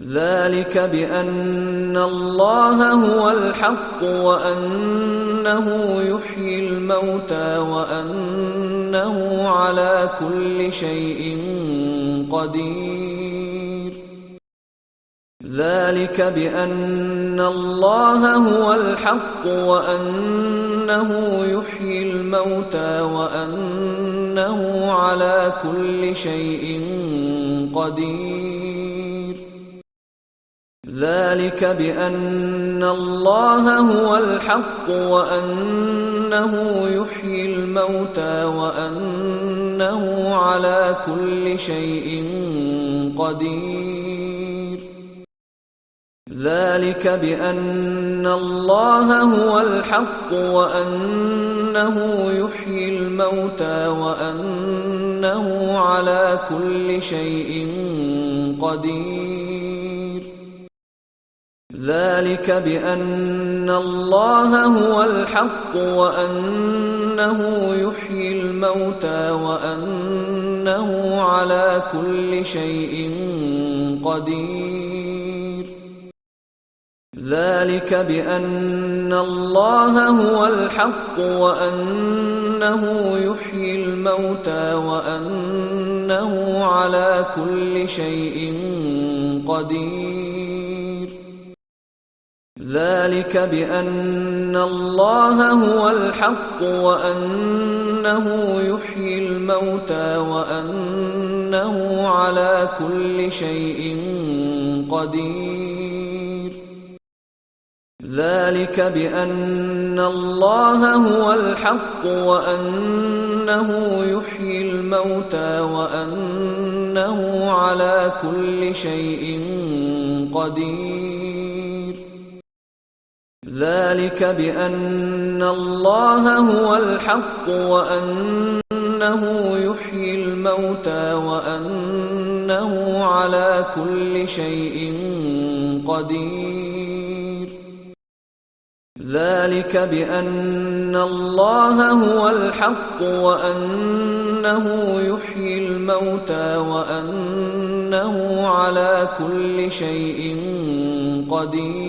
ذلك بأن الله هو الحق وأنه يحيي الموتى وأنه على كل شيء قدير. ذلك بأن الله هو الحق وأنه يحيي الموتى وأنه على كل شيء قدير. ذلك بأن الله هو الحق وأنه يحيي الموتى وأنه على كل شيء قدير. ذلك بأن الله هو الحق وأنه يحيي الموتى وأنه على كل شيء قدير. ذلك بأن الله هو الحق وأنه يحيي الموتى وأنه على كل شيء قدير. ذلك بأن الله هو الحق وأنه يحيي الموتى وأنه على كل شيء قدير. ذلك بأن الله هو الحق وأنه يحيي الموتى وأنه على كل شيء قدير. ذلك بأن الله هو الحق وأنه يحيي الموتى وأنه على كل شيء قدير. ذلك بأن الله هو الحق وأنه يحيي الموتى وأنه على كل شيء قدير. ذلك بأن الله هو الحق وأنه يحيي الموتى وأنه على كل شيء قدير.